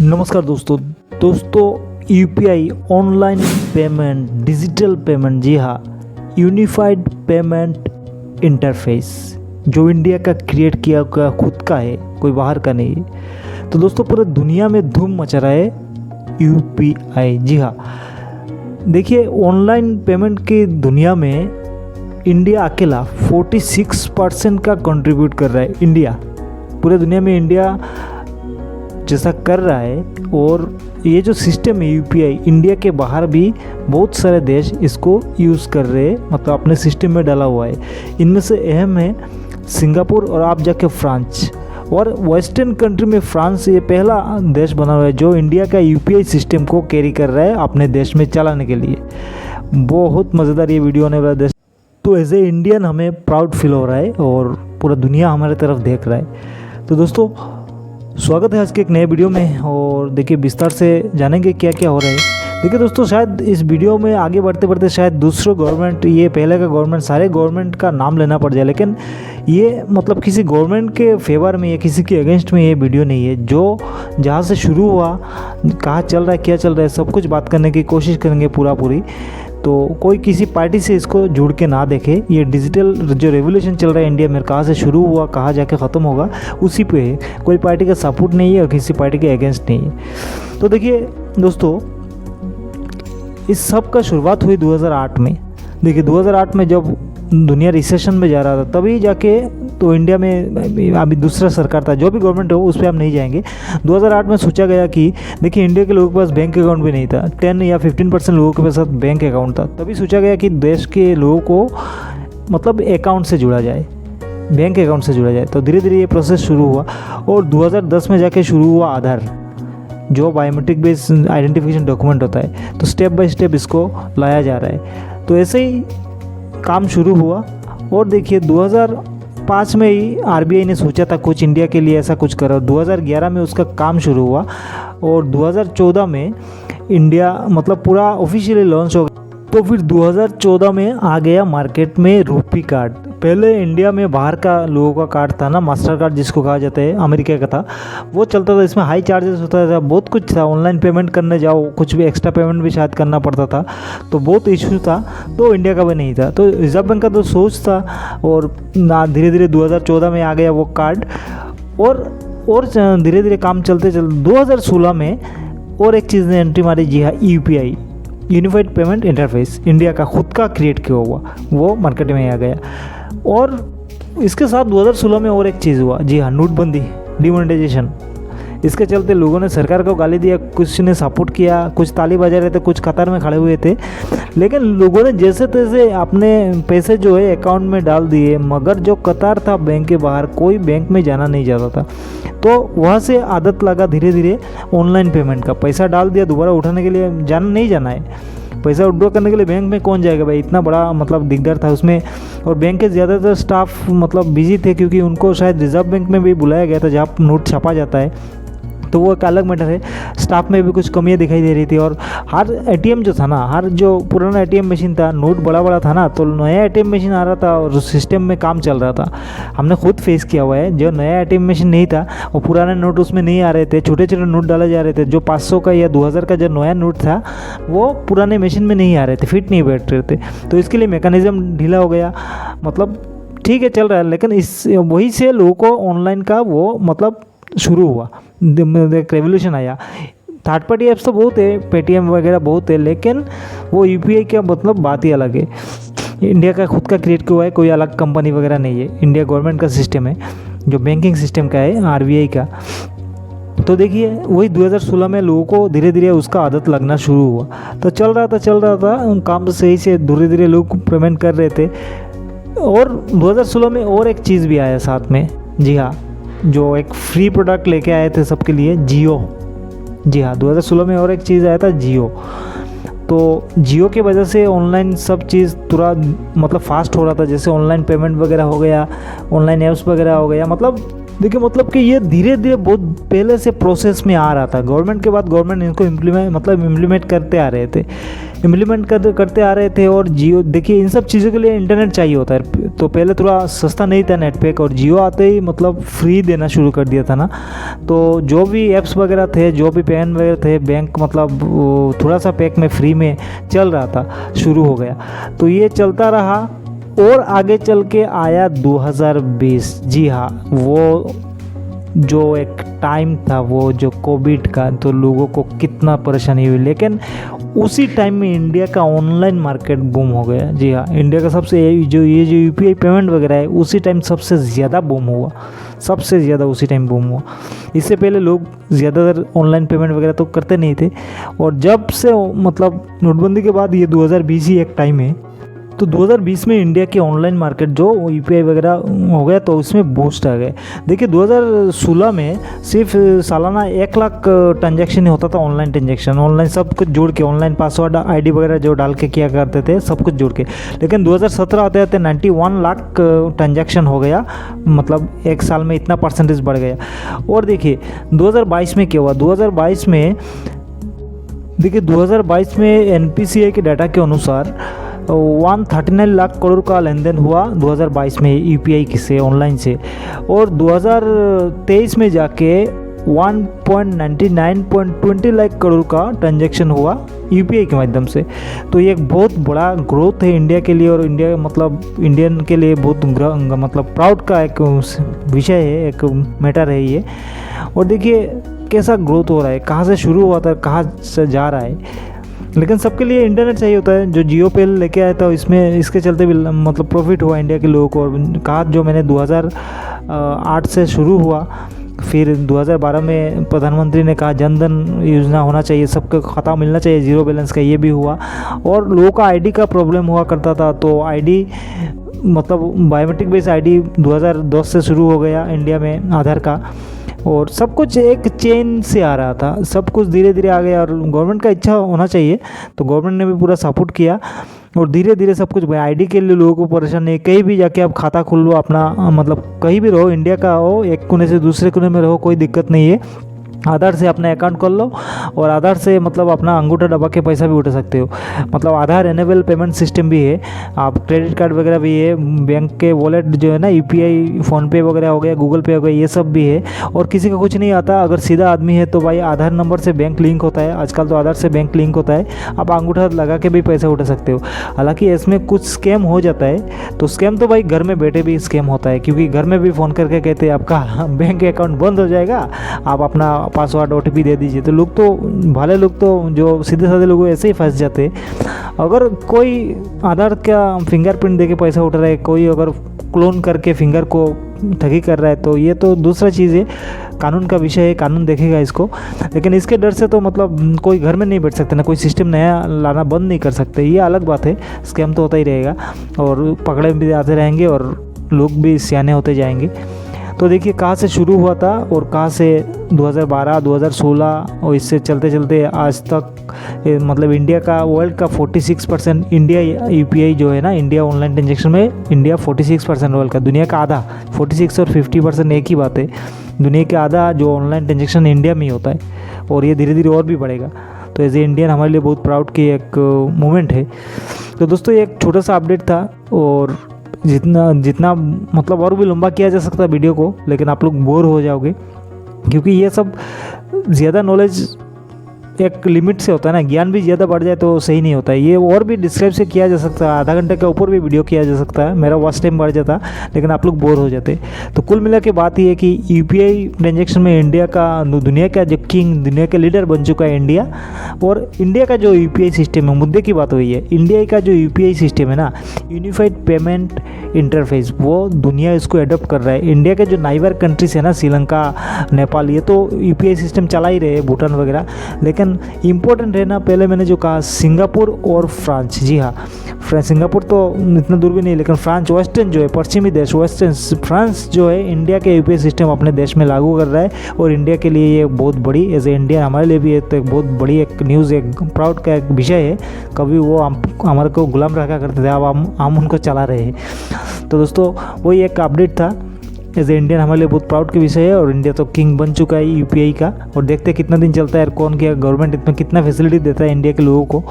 नमस्कार दोस्तों UPI online payment, digital payment, जी हाँ, यूनिफाइड पेमेंट इंटरफेस जो इंडिया का क्रिएट किया हुआ खुद का है, कोई बाहर का नहीं है। तो दोस्तों पूरे दुनिया में धूम मचा रहा है यूपीआई। जी हाँ, देखिए ऑनलाइन पेमेंट की दुनिया में इंडिया अकेला 46% का कंट्रीब्यूट कर रहा है। इंडिया पूरे दुनिया में इंडिया जैसा कर रहा है, और ये जो सिस्टम है यूपीआई, इंडिया के बाहर भी बहुत सारे देश इसको यूज़ कर रहे हैं, मतलब अपने सिस्टम में डाला हुआ है। इनमें से अहम है सिंगापुर और आप जाके फ्रांस, और वेस्टर्न कंट्री में फ्रांस ये पहला देश बना हुआ है जो इंडिया का यूपीआई सिस्टम को कैरी कर रहा है अपने देश में चलाने के लिए। बहुत मज़ेदार ये वीडियो होने वाला देश। तो एज ए इंडियन हमें प्राउड फील हो रहा है और पूरा दुनिया हमारे तरफ देख रहा है। तो दोस्तों स्वागत है आज के एक नए वीडियो में, और देखिए विस्तार से जानेंगे क्या क्या हो रहा है। देखिए दोस्तों, शायद इस वीडियो में आगे बढ़ते बढ़ते शायद दूसरे गवर्नमेंट, ये पहले का गवर्नमेंट, सारे गवर्नमेंट का नाम लेना पड़ जाए, लेकिन ये मतलब किसी गवर्नमेंट के फेवर में या किसी के अगेंस्ट में ये वीडियो नहीं है। जो जहाँ से शुरू हुआ, कहाँ चल रहा है, क्या चल रहा है, सब कुछ बात करने की कोशिश करेंगे पूरी। तो कोई किसी पार्टी से इसको जुड़ के ना देखे। ये डिजिटल जो रेवोल्यूशन चल रहा है इंडिया में, कहाँ से शुरू हुआ, कहाँ जाके ख़त्म होगा, उसी पे है। कोई पार्टी का सपोर्ट नहीं है और किसी पार्टी के अगेंस्ट नहीं है। तो देखिए दोस्तों, इस सब का शुरुआत हुई 2008 में। देखिए 2008 में जब दुनिया रिसेशन में जा रहा था, तभी जाके तो इंडिया में अभी दूसरा सरकार था, जो भी गवर्नमेंट हो उस पर हम नहीं जाएंगे। 2008 में सोचा गया कि देखिए इंडिया के लोगों के पास बैंक अकाउंट भी नहीं था, 10 या 15% लोगों के पास बैंक अकाउंट था। तभी सोचा गया कि देश के लोगों को मतलब अकाउंट से जुड़ा जाए, बैंक अकाउंट से जुड़ा जाए। तो धीरे धीरे ये प्रोसेस शुरू हुआ, और 2010 में जाके शुरू हुआ आधार, जो बायोमेट्रिक बेस्ड आइडेंटिफिकेशन डॉक्यूमेंट होता है। तो स्टेप बाय स्टेप इसको लाया जा रहा है। तो ऐसे ही काम शुरू हुआ, और देखिए 2005 में ही आरबीआई ने सोचा था कुछ इंडिया के लिए ऐसा कुछ करो। 2011 में उसका काम शुरू हुआ, और 2014 में इंडिया मतलब पूरा ऑफिशियली लॉन्च हो गया। तो फिर 2014 में आ गया मार्केट में रूपी कार्ड। पहले इंडिया में बाहर का लोगों का कार्ड था ना, मास्टर कार्ड जिसको कहा जाता है, अमेरिका का था, वो चलता था। इसमें हाई चार्जेस होता था, बहुत कुछ था। ऑनलाइन पेमेंट करने जाओ, कुछ भी एक्स्ट्रा पेमेंट भी शायद करना पड़ता था, तो बहुत इशू था। तो इंडिया का भी नहीं था। तो रिजर्व बैंक का तो सोच था, और धीरे धीरे 2014 में आ गया वो कार्ड, और धीरे धीरे काम चलते 2016 में और एक चीज़ ने एंट्री मारी। जी हाँ, UPI, unified payment interface, India का खुद का क्रिएट किया हुआ, वो मार्केट में आ गया। और इसके साथ 2016 में और एक चीज़ हुआ। जी हाँ, नोटबंदी, डिमोनेटाइजेशन। इसके चलते लोगों ने सरकार को गाली दिया, कुछ ने सपोर्ट किया, कुछ ताली बजा रहे थे, कुछ कतार में खड़े हुए थे। लेकिन लोगों ने जैसे तैसे अपने पैसे जो है अकाउंट में डाल दिए, मगर जो कतार था बैंक के बाहर, कोई बैंक में जाना नहीं चाहता था। तो वहाँ से आदत लगा धीरे धीरे ऑनलाइन पेमेंट का। पैसा डाल दिया, दोबारा उठाने के लिए नहीं जाना है। पैसा विड्रॉ करने के लिए बैंक में कौन जाएगा भाई, इतना बड़ा मतलब दिक्कत था उसमें। और बैंक के ज़्यादातर स्टाफ मतलब बिजी थे, क्योंकि उनको शायद रिजर्व बैंक में भी बुलाया गया था जहाँ नोट छापा जाता है, तो वो एक अलग मैटर है। स्टाफ में भी कुछ कमियां दिखाई दे रही थी, और हर एटीएम जो था ना, हर जो पुराना एटीएम मशीन था, नोट बड़ा बड़ा था ना, तो नया एटीएम मशीन आ रहा था और सिस्टम में काम चल रहा था। हमने खुद फेस किया हुआ है। जो नया एटीएम मशीन नहीं था, वो पुराने नोट उसमें नहीं आ रहे थे, छोटे छोटे नोट डाले जा रहे थे। जो 500 का या 2000 का जो नया नोट था, वो पुराने मशीन में नहीं आ रहे थे, फिट नहीं बैठ रहे थे। तो इसके लिए मैकेनिज्म ढीला हो गया। मतलब ठीक है, चल रहा है, लेकिन इस वही से लोगों को ऑनलाइन का वो मतलब शुरू हुआ, एक रेवोल्यूशन आया। थर्ड पार्टी ऐप्स तो बहुत है, पेटीएम वगैरह बहुत है, लेकिन वो यूपीआई का मतलब बात ही अलग है। इंडिया का खुद का क्रिएट किया हुआ है, कोई अलग कंपनी वगैरह नहीं है। इंडिया गवर्नमेंट का सिस्टम है, जो बैंकिंग सिस्टम का है, आरबीआई का। तो देखिए वही 2016 में लोगों को धीरे धीरे उसका आदत लगना शुरू हुआ। तो चल रहा था काम सही से, धीरे धीरे लोग पेमेंट कर रहे थे। और 2016 में और एक चीज़ भी आया साथ में। जी हाँ, जो एक फ्री प्रोडक्ट लेके आए थे सबके लिए, जियो। जी हाँ, 2016 में और एक चीज़ आया था, जियो। तो जियो की वजह से ऑनलाइन सब चीज़ तुरंत मतलब फास्ट हो रहा था। जैसे ऑनलाइन पेमेंट वगैरह हो गया, ऑनलाइन ऐप्स वगैरह हो गया, मतलब देखिए मतलब कि ये धीरे धीरे बहुत पहले से प्रोसेस में आ रहा था, गवर्नमेंट के बाद गवर्नमेंट इनको इम्प्लीमेंट करते आ रहे थे, करते आ रहे थे। और जियो, देखिए इन सब चीज़ों के लिए इंटरनेट चाहिए होता है, तो पहले थोड़ा सस्ता नहीं था नेट पैक, और जियो आते ही मतलब फ्री देना शुरू कर दिया था ना, तो जो भी ऐप्स वगैरह थे, जो भी पेन वगैरह थे, बैंक मतलब थोड़ा सा पैक में फ्री में चल रहा था, शुरू हो गया। तो ये चलता रहा और आगे चल के आया 2020। जी हाँ, वो जो एक टाइम था, वो जो कोविड का, तो लोगों को कितना परेशानी हुई, लेकिन उसी टाइम में इंडिया का ऑनलाइन मार्केट बूम हो गया। जी हाँ, इंडिया का सबसे जो यूपीआई पेमेंट वगैरह है, उसी टाइम सबसे ज़्यादा बूम हुआ, सबसे ज़्यादा उसी टाइम बूम हुआ। इससे पहले लोग ज़्यादातर ऑनलाइन पेमेंट वगैरह तो करते नहीं थे, और जब से मतलब नोटबंदी के बाद ये 2020 ही एक टाइम है, तो 2020 में इंडिया के ऑनलाइन मार्केट जो यूपीआई वगैरह हो गया, तो उसमें बूस्ट आ गए। देखिए 2016 में सिर्फ सालाना 1 लाख ट्रांजैक्शन ही होता था, ऑनलाइन ट्रांजैक्शन, ऑनलाइन सब कुछ जोड़ के, ऑनलाइन पासवर्ड आईडी वगैरह जो डाल के किया करते थे, सब कुछ जोड़ के। लेकिन 2017 आते आते 91 लाख ट्रांजैक्शन हो गया, मतलब एक साल में इतना परसेंटेज बढ़ गया। और देखिए 2022 में क्या हुआ, 2022 में एनपीसीआई के डाटा के अनुसार 139 लाख करोड़ का लेन देन हुआ 2022 में यूपीआई से, ऑनलाइन से। और 2023 में जाके 1.99.20 लाख करोड़ का ट्रांजैक्शन हुआ यूपीआई के माध्यम से। तो ये एक बहुत बड़ा ग्रोथ है इंडिया के लिए, और इंडिया मतलब इंडियन के लिए बहुत मतलब प्राउड का एक विषय है, एक मैटर है ये। और देखिए कैसा ग्रोथ हो रहा है, कहाँ से शुरू हुआ था, कहाँ से जा रहा है। लेकिन सबके लिए इंटरनेट चाहिए होता है। जो जियो पे लेके आया था, इसमें इसके चलते भी मतलब प्रॉफिट हुआ इंडिया के लोगों को। और कहा जो मैंने 2008 से शुरू हुआ, फिर 2012 में प्रधानमंत्री ने कहा जनधन योजना होना चाहिए, सबको खाता मिलना चाहिए जीरो बैलेंस का, ये भी हुआ। और लोगों का आईडी का प्रॉब्लम हुआ करता था, तो आईडी मतलब बायोमेट्रिक बेस्ड आईडी 2010 से शुरू हो गया इंडिया में, आधार का। और सब कुछ एक चेन से आ रहा था, सब कुछ धीरे धीरे आ गया। और गवर्नमेंट का इच्छा होना चाहिए, तो गवर्नमेंट ने भी पूरा सपोर्ट किया, और धीरे धीरे सब कुछ आईडी के लिए लोगों को परेशान नहीं। कहीं भी जाके आप खाता खोल लो अपना, मतलब कहीं भी रहो, इंडिया का हो, एक कोने से दूसरे कोने में रहो, कोई दिक्कत नहीं है। आधार से अपना अकाउंट खोल लो, और आधार से मतलब अपना अंगूठा दबा के पैसा भी उठा सकते हो। मतलब आधार एनेबल पेमेंट सिस्टम भी है, आप क्रेडिट कार्ड वगैरह भी है, बैंक के वॉलेट जो है ना, यूपीआई, फ़ोनपे वगैरह हो गया, गूगल पे हो गया, ये सब भी है। और किसी का कुछ नहीं आता, अगर सीधा आदमी है तो भाई आधार नंबर से बैंक लिंक होता है, आजकल तो आधार से बैंक लिंक होता है, आप अंगूठा लगा के भी पैसा उठा सकते हो। हालांकि इसमें कुछ स्कैम हो जाता है, तो स्कैम तो भाई घर में बैठे भी स्कैम होता है, क्योंकि घर में भी फ़ोन करके कहते हैं आपका बैंक अकाउंट बंद हो जाएगा, आप अपना पासवर्ड ओटीपी दे दीजिए। तो लोग तो भले लोग तो जो सीधे साधे लोग ऐसे ही फंस जाते हैं। अगर कोई आधार का फिंगरप्रिंट देके पैसा उठा रहा है, कोई अगर क्लोन करके फिंगर को ठगी कर रहा है, तो ये तो दूसरा चीज़ है, कानून का विषय है, कानून देखेगा इसको। लेकिन इसके डर से तो मतलब कोई घर में नहीं बैठ सकते ना, कोई सिस्टम नया लाना बंद नहीं कर सकते, ये अलग बात है। स्कैम तो होता ही रहेगा, और पकड़े भी आते रहेंगे, और लोग भी सियाने होते जाएंगे। तो देखिए कहाँ से शुरू हुआ था, और कहाँ से 2012, 2016, और इससे चलते चलते आज तक मतलब इंडिया का, वर्ल्ड का 46% इंडिया यूपीआई जो है ना, इंडिया ऑनलाइन ट्रांजेक्शन में इंडिया 46% वर्ल्ड का, दुनिया का आधा। 46 और 50% एक ही बात है, दुनिया का आधा जो ऑनलाइन ट्रांजेक्शन इंडिया में ही होता है, और ये धीरे धीरे और भी बढ़ेगा। तो एज ए इंडियन हमारे लिए बहुत प्राउड की एक मोमेंट है। तो दोस्तों ये एक छोटा सा अपडेट था, और जितना मतलब और भी लंबा किया जा सकता है वीडियो को, लेकिन आप लोग बोर हो जाओगे, क्योंकि ये सब ज़्यादा नॉलेज एक लिमिट से होता है ना, ज्ञान भी ज़्यादा बढ़ जाए तो सही नहीं होता है। ये और भी डिस्क्राइब से किया जा सकता है, आधा घंटे के ऊपर भी वीडियो किया जा सकता है, मेरा वॉच टाइम बढ़ जाता, लेकिन आप लोग बोर हो जाते। तो कुल मिला के बात ये है कि यूपीआई ट्रांजेक्शन में इंडिया का, दुनिया का जो किंग, दुनिया का लीडर बन चुका है इंडिया। और इंडिया का जो यूपीआई सिस्टम है, मुद्दे की बात हुई है, इंडिया का जो यूपीआई सिस्टम है ना, यूनिफाइड पेमेंट इंटरफेस, वो दुनिया इसको एडॉप्ट कर रहा है। इंडिया के जो नाइबर कंट्रीज है ना, श्रीलंका, नेपाल, ये तो यूपीआई सिस्टम चला ही रहे, भूटान वगैरह। लेकिन इम्पोर्टेंट है ना, पहले मैंने जो कहा सिंगापुर और फ्रांस। जी हाँ, सिंगापुर तो इतना दूर भी नहीं, लेकिन फ्रांस, वेस्टर्न जो है, पश्चिमी देश, वेस्टर्न फ्रांस जो है, इंडिया के यूपीआई सिस्टम अपने देश में लागू कर रहा है। और इंडिया के लिए ये बहुत बड़ी, एज ए इंडिया हमारे लिए भी एक बहुत बड़ी एक न्यूज़, एक प्राउड का एक विषय है। कभी वो हमारे को गुलाम रखा करते थे, अब हम उनको चला रहे हैं। तो दोस्तों वही एक अपडेट था, एज ए इंडियन हमारे लिए बहुत प्राउड की विषय है। और इंडिया तो किंग बन चुका है यूपीआई का। और देखते हैं कितना दिन चलता है और कौन क्या गवर्नमेंट इसमें कितना फैसिलिटी देता है इंडिया के लोगों को।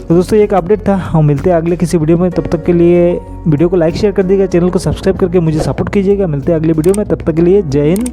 तो दोस्तों ये एक अपडेट था। हम मिलते हैं अगले किसी वीडियो में, तब तक के लिए वीडियो को लाइक शेयर कर दीजिएगा, चैनल को सब्सक्राइब करके मुझे सपोर्ट कीजिएगा। मिलते हैं अगले वीडियो में, तब तक के लिए जय हिंद।